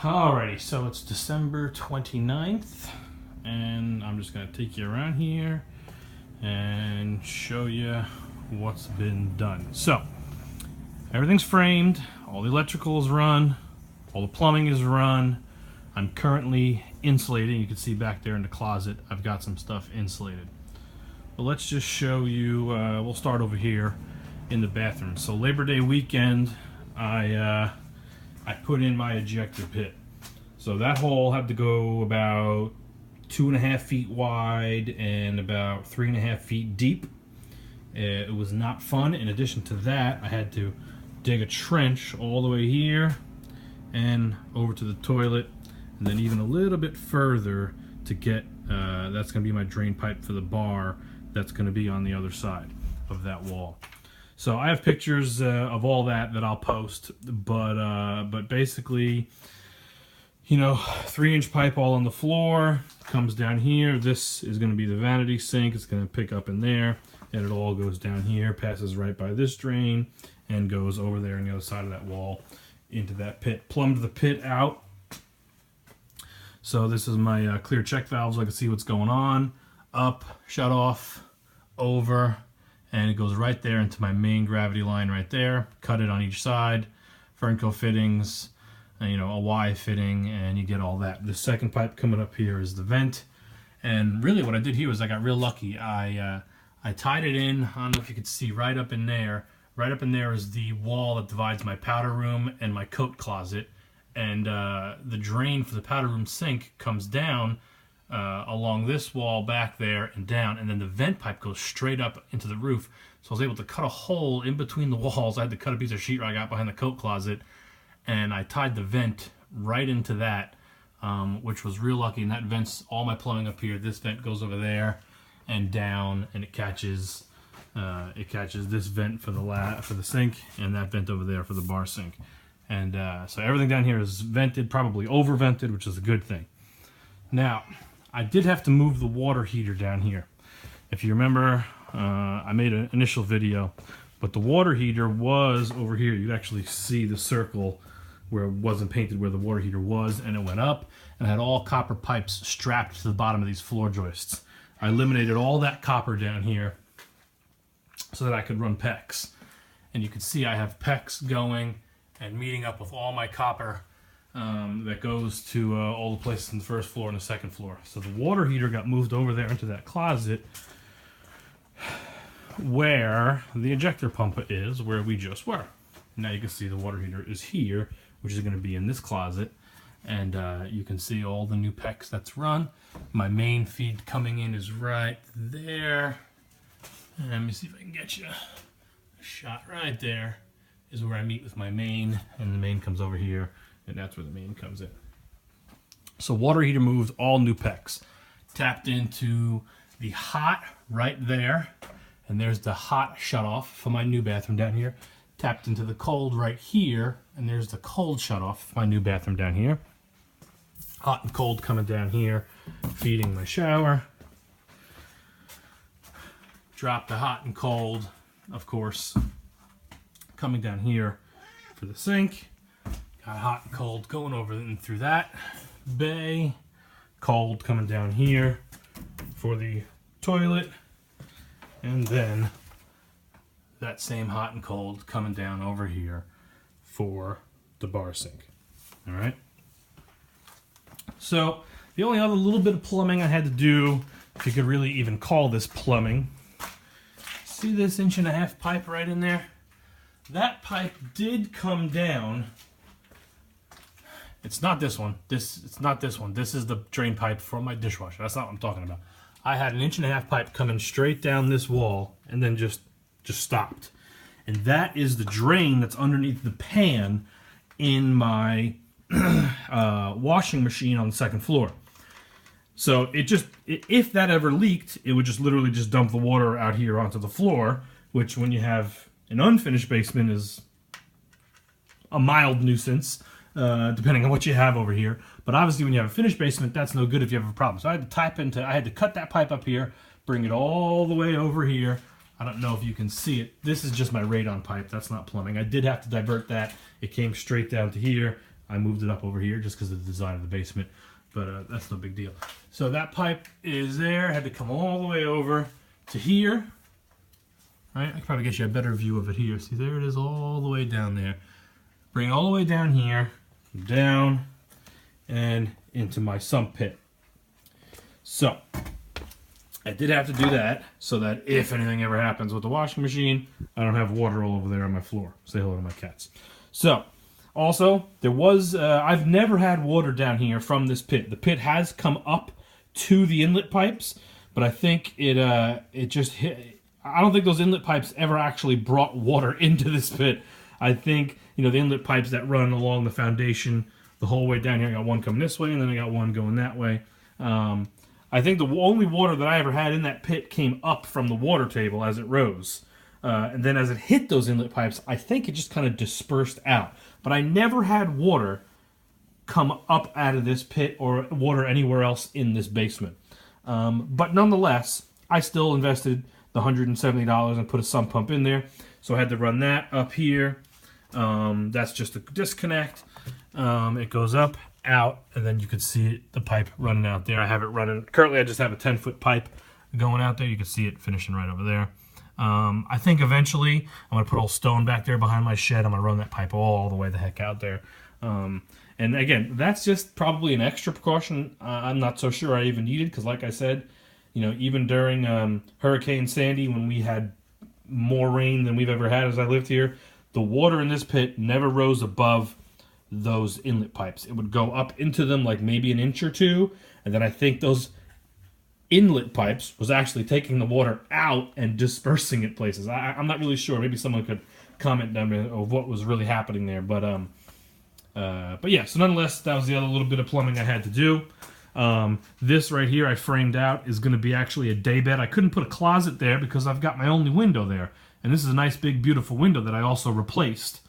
Alrighty, so it's December 29th, and I'm just going to take you around here and show you what's been done. So, everything's framed, all the electrical is run, all the plumbing is run. I'm currently insulating. You can see back there in the closet, I've got some stuff insulated. But let's just show you, we'll start over here in the bathroom. So Labor Day weekend, I put in my ejector pit. So that hole had to go about 2.5 feet wide and about 3.5 feet deep. It was not fun. In addition to that, I had to dig a trench all the way here and over to the toilet, and then even a little bit further to get, that's going to be my drain pipe for the bar that's going to be on the other side of that wall. So I have pictures of all that I'll post, but basically, you know, 3-inch pipe all on the floor, comes down here. This is going to be the vanity sink. It's going to pick up in there, and it all goes down here, passes right by this drain, and goes over there on the other side of that wall into that pit. Plumbed the pit out. So this is my clear check valve, so I can see what's going on. Up, shut off, over, and it goes right there into my main gravity line right there. Cut it on each side, Fernco fittings, you know, a Y fitting, and you get all that. The second pipe coming up here is the vent, and really what I did here was I got real lucky. I tied it in. I don't know if you could see right up in there. Right up in there is the wall that divides my powder room and my coat closet, and the drain for the powder room sink comes down along this wall back there and down, and then the vent pipe goes straight up into the roof. So I was able to cut a hole in between the walls. I had to cut a piece of sheetrock out behind the coat closet, and I tied the vent right into that, which was real lucky. And that vents all my plumbing up here. This vent goes over there and down, and it catches this vent for the sink, and that vent over there for the bar sink. And so everything down here is vented, probably over vented, which is a good thing. Now, I did have to move the water heater down here. If you remember, I made an initial video, but the water heater was over here. You could actually see the circle where it wasn't painted where the water heater was, and it went up and had all copper pipes strapped to the bottom of these floor joists. I eliminated all that copper down here so that I could run PEX. And you can see I have PEX going and meeting up with all my copper that goes to all the places in the first floor and the second floor. So the water heater got moved over there into that closet where the ejector pump is, where we just were. Now you can see the water heater is here, which is going to be in this closet. And you can see all the new PEX that's run. My main feed coming in is right there. And let me see if I can get you a shot right there. Is where I meet with my main, and the main comes over here, and that's where the main comes in. So water heater moved, all new PEX. Tapped into the hot right there, and there's the hot shut off for my new bathroom down here. Tapped into the cold right here, and there's the cold shut off for my new bathroom down here. Hot and cold coming down here, feeding my shower. Drop the hot and cold, of course, coming down here for the sink. Got hot and cold going over and through that bay. Cold coming down here for the toilet. And then that same hot and cold coming down over here for the bar sink. All right. So the only other little bit of plumbing I had to do, if you could really even call this plumbing, see this 1.5-inch pipe right in there? That pipe did come down. It's not this one. It's not this one. This is the drain pipe for my dishwasher. That's not what I'm talking about. I had an 1.5-inch pipe coming straight down this wall and then just stopped. And that is the drain that's underneath the pan in my washing machine on the second floor. So if that ever leaked, it would just literally just dump the water out here onto the floor, which when you have an unfinished basement is a mild nuisance, depending on what you have over here. But obviously when you have a finished basement, that's no good if you have a problem. So I had to cut that pipe up here, bring it all the way over here. I don't know if you can see it. This is just my radon pipe. That's not plumbing. I did have to divert that. It came straight down to here. I moved it up over here just because of the design of the basement, but that's no big deal. So that pipe is there. I had to come all the way over to here. Right? I can probably get you a better view of it here. See, there it is all the way down there. Bring it all the way down here, down, and into my sump pit. So, I did have to do that so that if anything ever happens with the washing machine, I don't have water all over there on my floor. Say hello to my cats. So, also, there was, I've never had water down here from this pit. The pit has come up to the inlet pipes, but I think it just hit. I don't think those inlet pipes ever actually brought water into this pit. I think, you know, the inlet pipes that run along the foundation the whole way down here. I got one coming this way, and then I got one going that way. I think the only water that I ever had in that pit came up from the water table as it rose. And then as it hit those inlet pipes, I think it just kind of dispersed out. But I never had water come up out of this pit or water anywhere else in this basement. But nonetheless, I still invested the $170 and put a sump pump in there. So I had to run that up here. That's just a disconnect. It goes up, out, and then you can see the pipe running out there. I have it running. Currently, I just have a 10-foot pipe going out there. You can see it finishing right over there. I think eventually I'm going to put a stone back there behind my shed. I'm going to run that pipe all the way the heck out there. And again, that's just probably an extra precaution I'm not so sure I even needed, because like I said, you know, even during Hurricane Sandy, when we had more rain than we've ever had as I lived here, the water in this pit never rose above those inlet pipes. It would go up into them like maybe an inch or two, and then I think those inlet pipes was actually taking the water out and dispersing it places. I'm not really sure. Maybe someone could comment down below of what was really happening there. But yeah, so nonetheless, that was the other little bit of plumbing I had to do. This right here I framed out is going to be actually a daybed. I couldn't put a closet there because I've got my only window there. And this is a nice big beautiful window that I also replaced.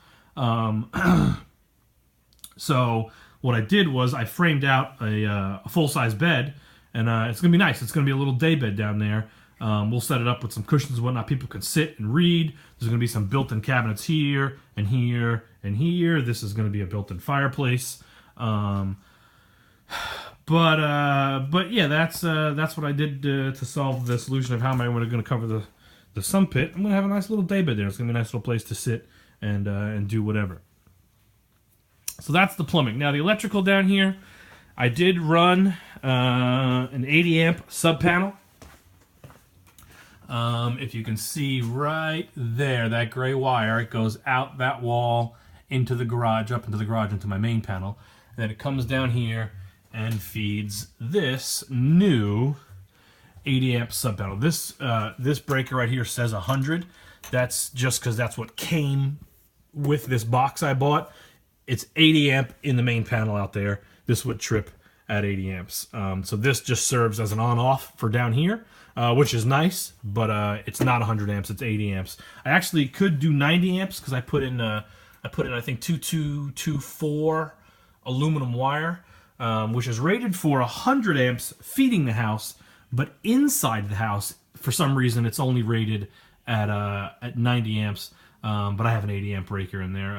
So what I did was I framed out a full-size bed, and it's going to be nice. It's going to be a little daybed down there. We'll set it up with some cushions and whatnot. People can sit and read. There's going to be some built-in cabinets here and here and here. This is going to be a built-in fireplace. But yeah, that's what I did to solve the solution of how am I going to cover the sump pit. I'm going to have a nice little daybed there. It's going to be a nice little place to sit and do whatever. So that's the plumbing. Now the electrical down here, I did run an 80 amp sub panel. If you can see right there, that gray wire, it goes out that wall into the garage, up into the garage, into my main panel. And then it comes down here and feeds this new 80 amp sub panel. This breaker right here says 100. That's just because that's what came with this box I bought. It's 80 amp in the main panel out there. This would trip at 80 amps. So this just serves as an on-off for down here, which is nice, but it's not 100 amps, it's 80 amps. I actually could do 90 amps because I put in I think 2224 aluminum wire, which is rated for 100 amps feeding the house, but inside the house, for some reason, it's only rated at 90 amps. But I have an 80 amp breaker in there.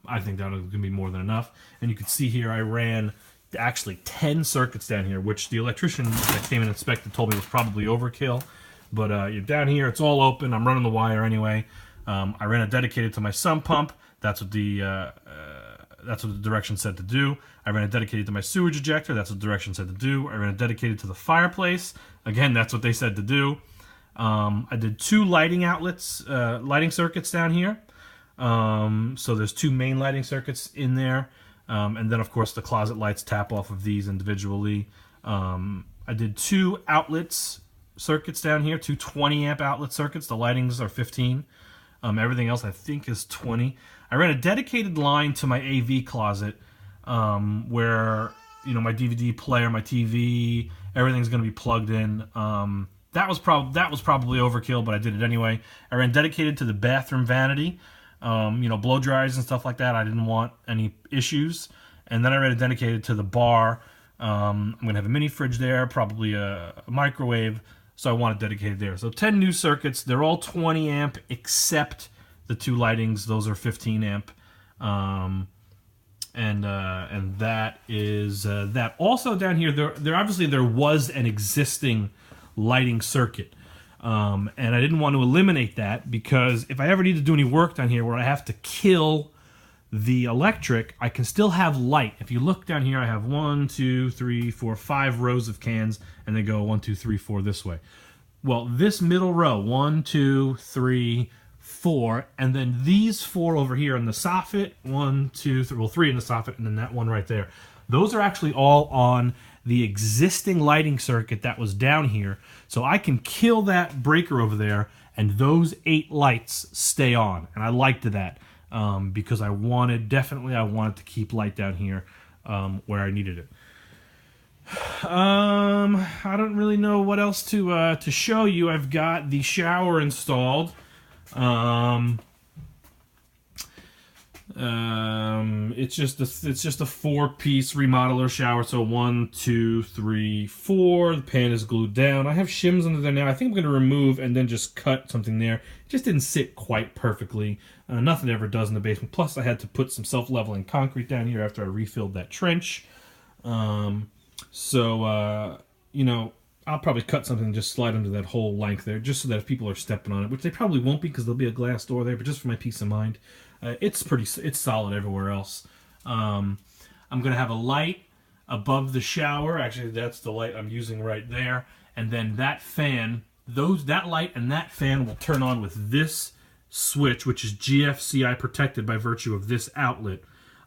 I think that's going to be more than enough. And you can see here I ran actually 10 circuits down here, which the electrician that came and inspected told me was probably overkill. But you're down here, it's all open. I'm running the wire anyway. I ran it dedicated to my sump pump. That's what the direction said to do. I ran it dedicated to my sewage ejector. That's what the direction said to do. I ran it dedicated to the fireplace. Again, that's what they said to do. I did 2 lighting outlets, lighting circuits down here. So there's 2 main lighting circuits in there. And then, of course, the closet lights tap off of these individually. I did 2 outlets circuits down here, 2 20 amp outlet circuits. The lightings are 15. Everything else, I think, is 20. I ran a dedicated line to my AV closet where, you know, my DVD player, my TV, everything's going to be plugged in. That was probably overkill, but I did it anyway. I ran dedicated to the bathroom vanity, you know, blow dryers and stuff like that. I didn't want any issues. And then I ran it dedicated to the bar. I'm going to have a mini fridge there, probably a microwave, so I want it dedicated there. So 10 new circuits. They're all 20 amp except the 2 lightings. Those are 15 amp. and that is that. Also down here, there obviously there was an existing lighting circuit, and I didn't want to eliminate that because if I ever need to do any work down here where I have to kill the electric, I can still have light. If you look down here, I have 1, 2, 3, 4, 5 rows of cans, and they go 1, 2, 3, 4 this way. Well, this middle row, 1, 2, 3, 4, and then these 4 over here in the soffit, 1, 2, 3, well, 3 in the soffit, and then that one right there. Those are actually all on the existing lighting circuit that was down here. So I can kill that breaker over there, and those 8 lights stay on. And I liked that because I wanted to keep light down here where I needed it. I don't really know what else to show you. I've got the shower installed. It's just a 4-piece remodeler shower. So 1, 2, 3, 4. The pan is glued down. I have shims under there now. I think I'm going to remove and then just cut something there. It just didn't sit quite perfectly. Nothing ever does in the basement. Plus, I had to put some self-leveling concrete down here after I refilled that trench. You know, I'll probably cut something and just slide under that whole length there, just so that if people are stepping on it, which they probably won't be because there'll be a glass door there, but just for my peace of mind. It's solid everywhere else. I'm going to have a light above the shower. Actually, that's the light I'm using right there. And then that fan, that light and that fan will turn on with this switch, which is GFCI protected by virtue of this outlet.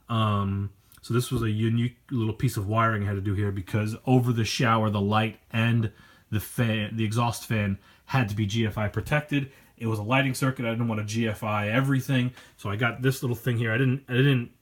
So this was a unique little piece of wiring I had to do here because over the shower, the light and the fan, the exhaust fan, had to be GFI protected. It was a lighting circuit. I didn't want to GFI everything, so I got this little thing here.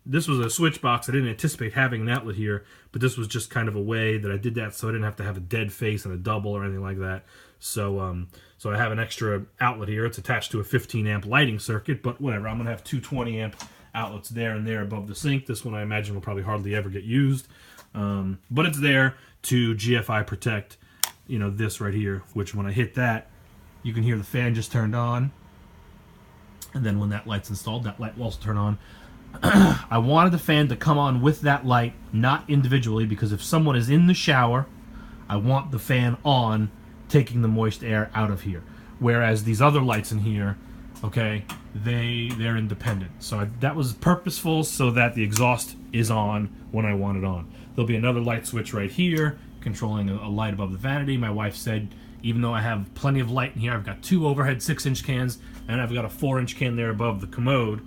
This was a switch box. I didn't anticipate having an outlet here, but this was just kind of a way that I did that so I didn't have to have a dead face and a double or anything like that. So so I have an extra outlet here. It's attached to a 15-amp lighting circuit, but whatever. I'm going to have two 20-amp outlets there and there above the sink. This one I imagine will probably hardly ever get used, but it's there to GFI protect, you know, this right here, which when I hit that, you can hear the fan just turned on, and then when that light's installed, that light will also turn on. I wanted the fan to come on with that light, not individually, because if someone is in the shower, I want the fan on, taking the moist air out of here. Whereas these other lights in here, okay, they're independent. So that was purposeful so that the exhaust is on when I want it on. There'll be another light switch right here, controlling a light above the vanity. My wife said, even though I have plenty of light in here, I've got two overhead 6-inch cans, and I've got a 4-inch can there above the commode.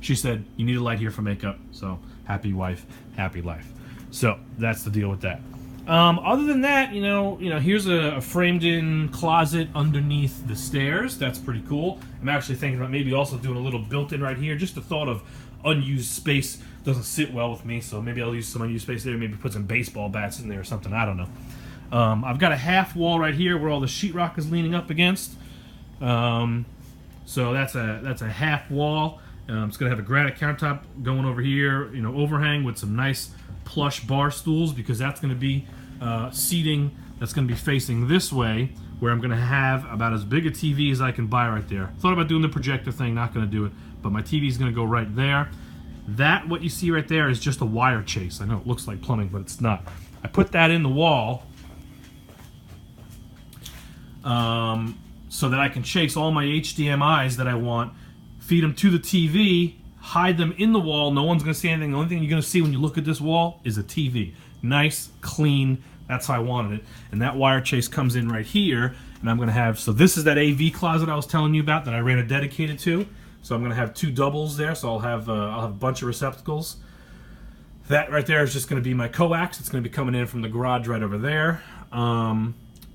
She said, you need a light here for makeup. So, happy wife, happy life. So, that's the deal with that. Other than that, you know, here's a framed-in closet underneath the stairs. That's pretty cool. I'm actually thinking about maybe also doing a little built-in right here. Just the thought of unused space doesn't sit well with me, so maybe I'll use some unused space there. Maybe put some baseball bats in there or something. I don't know. I've got a half wall right here where all the sheetrock is leaning up against. So that's a half wall. It's gonna have a granite countertop going over here, you know, overhang with some nice plush bar stools, because that's gonna be seating that's gonna be facing this way, where I'm gonna have about as big a TV as I can buy right there. Thought about doing the projector thing, not gonna do it, but my TV is gonna go right there. That, what you see right there, is just a wire chase. I know it looks like plumbing, but it's not. I put that in the wall so that I can chase all my HDMIs that I want, feed them to the TV, hide them in the wall. No one's going to see anything. The only thing you're going to see when you look at this wall is a TV. Nice, clean. That's how I wanted it. And that wire chase comes in right here, and I'm going to have, so this is that AV closet I was telling you about that I ran a dedicated to. So I'm going to have two doubles there, so I'll have a bunch of receptacles. That right there is just going to be my coax. It's going to be coming in from the garage right over there.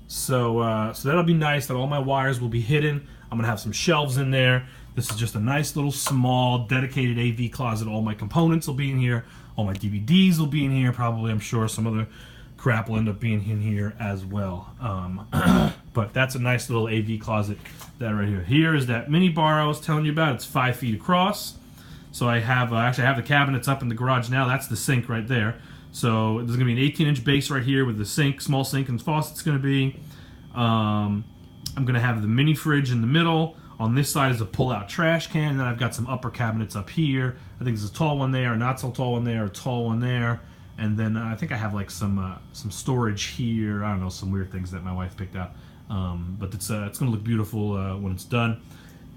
So that'll be nice, that all my wires will be hidden. I'm gonna have some shelves in there. This is just a nice little small dedicated AV closet. All my components will be in here. All my DVDs will be in here. Probably, I'm sure some other crap will end up being in here as well. But that's a nice little AV closet. That right here. Here is that mini bar I was telling you about. It's 5 feet across. So I have actually I have the cabinets up in the garage now. That's the sink right there. So there's going to be an 18-inch base right here with the sink, small sink and faucet's going to be. I'm going to have the mini fridge in the middle. On this side is a pull-out trash can, and then I've got some upper cabinets up here. I think there's a tall one there, a not so tall one there, a tall one there, and then I think I have like some storage here. I don't know, some weird things that my wife picked out. But it's going to look beautiful when it's done.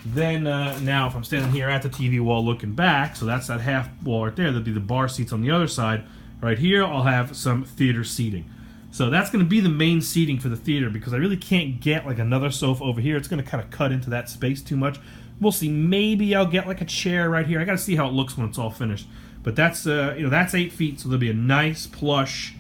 Then now if I'm standing here at the TV wall looking back, so that's that half wall right there, there'll be the bar seats on the other side. Right here I'll have some theater seating. So that's going to be the main seating for the theater, because I really can't get like another sofa over here. It's going to kind of cut into that space too much. We'll see. Maybe I'll get like a chair right here. I got to see how it looks when it's all finished. But that's that's 8 feet, so there'll be a nice plush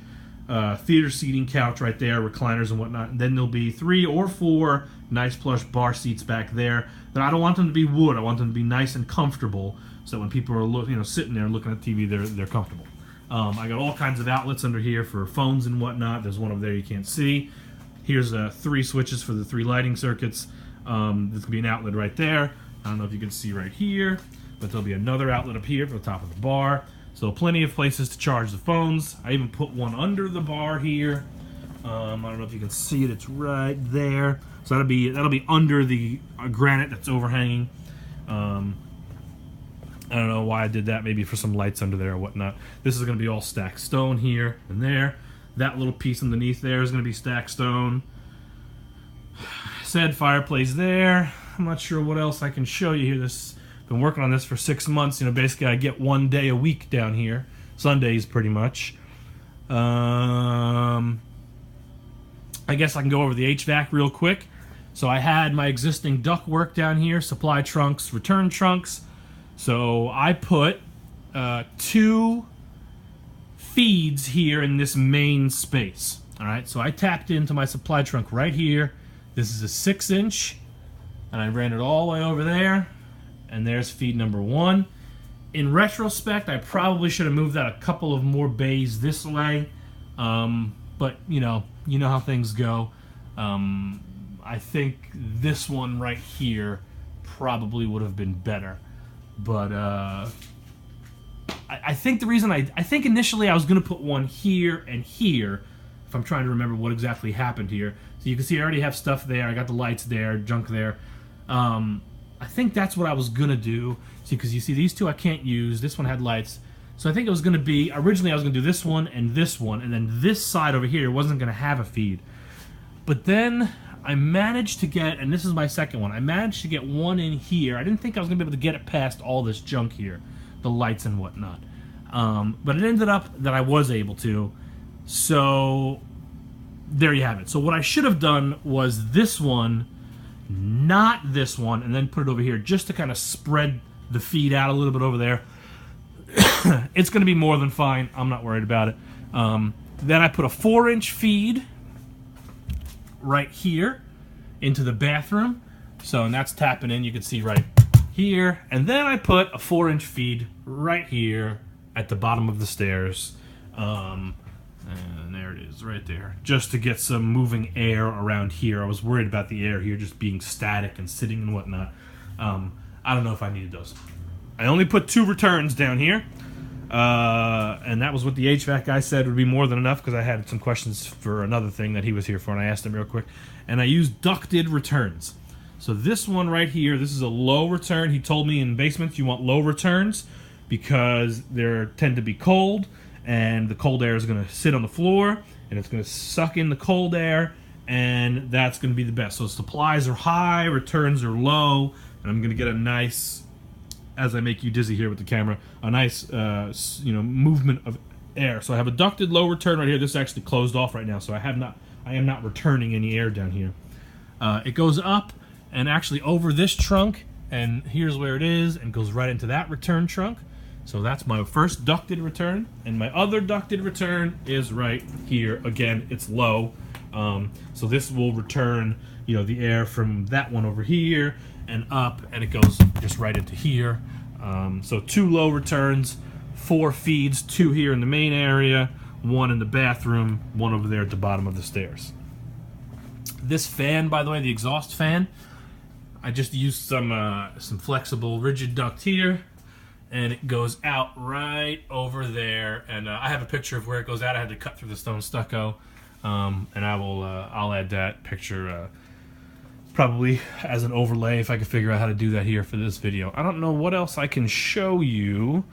theater seating couch right there, recliners and whatnot. And then there'll be 3 or 4 nice plush bar seats back there. But I don't want them to be wood. I want them to be nice and comfortable, so when people are sitting there looking at TV, they're comfortable. I got all kinds of outlets under here for phones and whatnot. There's one over there you can't see. Here's 3 switches for the 3 lighting circuits. There's gonna be an outlet right there. I don't know if you can see right here, but there'll be another outlet up here for the top of the bar. So plenty of places to charge the phones. I even put one under the bar here. I don't know if you can see it. It's right there. So that'll be under the granite that's overhanging. I don't know why I did that. Maybe for some lights under there or whatnot. This is going to be all stacked stone here and there. That little piece underneath there is going to be stacked stone. Said fireplace there. I'm not sure what else I can show you here. Been working on this for 6 months. Basically I get 1 day a week down here. Sundays pretty much. I guess I can go over the HVAC real quick. So I had my existing ductwork down here, supply trunks, return trunks. So I put 2 feeds here in this main space. Alright, so I tapped into my supply trunk right here. This is a 6-inch, and I ran it all the way over there, and there's feed number 1. In retrospect, I probably should have moved that a couple of more bays this way, but you know how things go. I think this one right here probably would have been better. But I think the reason I think initially I was going to put one here and here, if I'm trying to remember what exactly happened here. So you can see I already have stuff there. I got the lights there, junk there. I think that's what I was going to do. See, because you see these 2 I can't use. This one had lights. So I think it was going to be, originally I was going to do this one, and then this side over here wasn't going to have a feed. But then I managed to get, and this is my second one, I managed to get one in here. I didn't think I was going to be able to get it past all this junk here, the lights and whatnot. But it ended up that I was able to. So there you have it. So what I should have done was this one, not this one, and then put it over here just to kind of spread the feed out a little bit over there. It's going to be more than fine. I'm not worried about it. Then I put a 4-inch feed right here into the bathroom. So, and that's tapping in, you can see right here. And then I put a 4-inch feed right here at the bottom of the stairs. And there it is, right there. Just to get some moving air around here. I was worried about the air here just being static and sitting and whatnot. I don't know if I needed those. I only put 2 returns down here. And that was what the HVAC guy said would be more than enough, because I had some questions for another thing that he was here for, and I asked him real quick. And I used ducted returns. So this one right here, this is a low return. He told me in basements you want low returns because they tend to be cold, and the cold air is going to sit on the floor, and it's going to suck in the cold air, and that's going to be the best. So supplies are high, returns are low, and I'm going to get a nice, as I make you dizzy here with the camera, a nice movement of air. So I have a ducted low return right here. This is actually closed off right now, so I am not returning any air down here. It goes up and actually over this trunk, and here's where it is, and goes right into that return trunk. So that's my first ducted return, and my other ducted return is right here. Again, it's low, so this will return the air from that one over here and up, and it goes just right into here. So 2 low returns, 4 feeds, 2 here in the main area, 1 in the bathroom, 1 over there at the bottom of the stairs. This fan, by the way, the exhaust fan, I just used some flexible rigid duct here, and it goes out right over there. And I have a picture of where it goes out. I had to cut through the stone stucco, and I'll add that picture probably as an overlay if I could figure out how to do that here for this video. I don't know what else I can show you.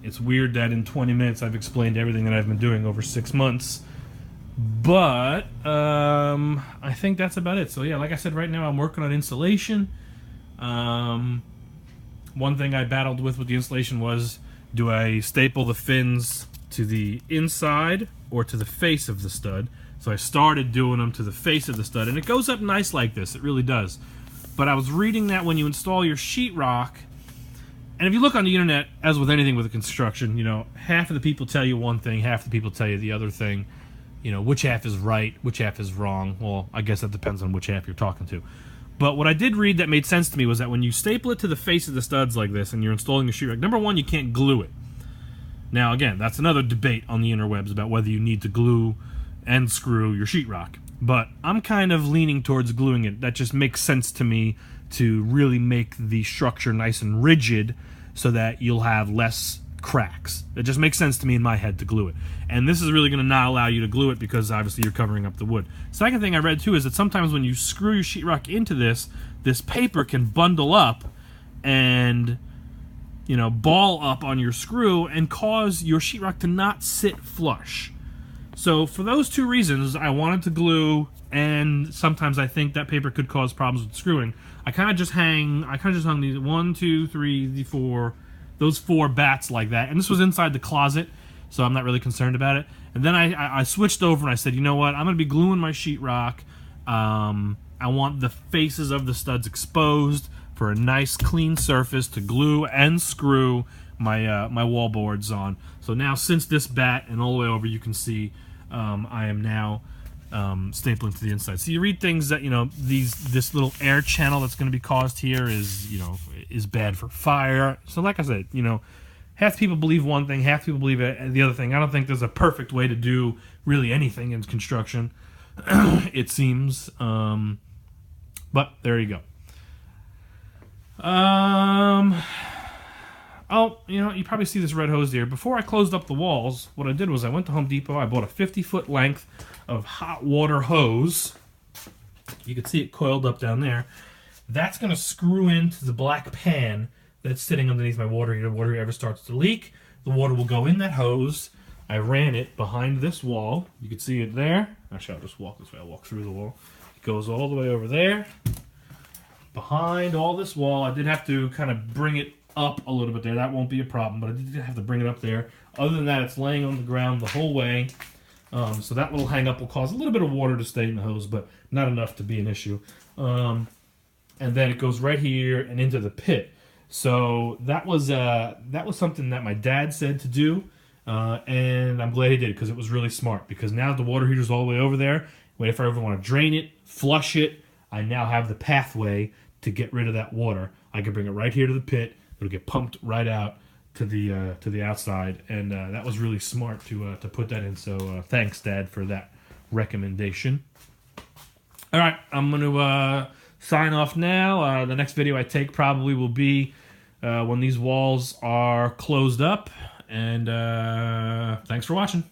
It's weird that in 20 minutes I've explained everything that I've been doing over 6 months. But I think that's about it. So yeah, like I said, right now I'm working on insulation. One thing I battled with the insulation was, do I staple the fins to the inside or to the face of the stud? So I started doing them to the face of the stud, and it goes up nice like this. It really does. But I was reading that when you install your sheetrock, and if you look on the internet, as with anything with a construction, you know, half of the people tell you one thing, half the people tell you the other thing. You know, which half is right, which half is wrong. Well, I guess that depends on which half you're talking to. But what I did read that made sense to me was that when you staple it to the face of the studs like this and you're installing a sheetrock, number one, you can't glue it. Now, again, that's another debate on the interwebs about whether you need to glue and screw your sheetrock. But I'm kind of leaning towards gluing it. That just makes sense to me to really make the structure nice and rigid so that you'll have less cracks. It just makes sense to me in my head to glue it. And this is really going to not allow you to glue it because obviously you're covering up the wood. Second thing I read too is that sometimes when you screw your sheetrock into this paper can bundle up and, you know, ball up on your screw and cause your sheetrock to not sit flush. So for those two reasons, I wanted to glue, and sometimes I think that paper could cause problems with screwing. I kind of just hung these 1, 2, 3, 4, those 4 bats like that, and this was inside the closet, so I'm not really concerned about it. And then I switched over and I said, you know what, I'm going to be gluing my sheetrock. I want the faces of the studs exposed for a nice clean surface to glue and screw my wall boards on. So now, since this bat and all the way over, you can see I am now stapling to the inside. So you read things that, you know, this little air channel that's going to be caused here is, you know, is bad for fire. So like I said, you know, half people believe one thing, half people believe the other thing. I don't think there's a perfect way to do really anything in construction, it seems. But there you go. Oh, you know, you probably see this red hose here. Before I closed up the walls, what I did was I went to Home Depot. I bought a 50-foot length of hot water hose. You can see it coiled up down there. That's going to screw into the black pan that's sitting underneath my water heater. If water ever starts to leak, the water will go in that hose. I ran it behind this wall. You can see it there. Actually, I'll just walk this way. I'll walk through the wall. It goes all the way over there. Behind all this wall, I did have to kind of bring it up a little bit there. That won't be a problem, but I did have to bring it up there. Other than that, it's laying on the ground the whole way. So that little hang up will cause a little bit of water to stay in the hose, but not enough to be an issue. And then it goes right here and into the pit. So that was something that my dad said to do, and I'm glad he did, because it was really smart. Because now the water heater's all the way over there. If I ever want to drain it, flush it, I now have the pathway to get rid of that water. I can bring it right here to the pit. It'll get pumped right out to the outside, and that was really smart to put that in. So thanks, Dad, for that recommendation. All right, I'm going to sign off now. The next video I take probably will be when these walls are closed up, and thanks for watching.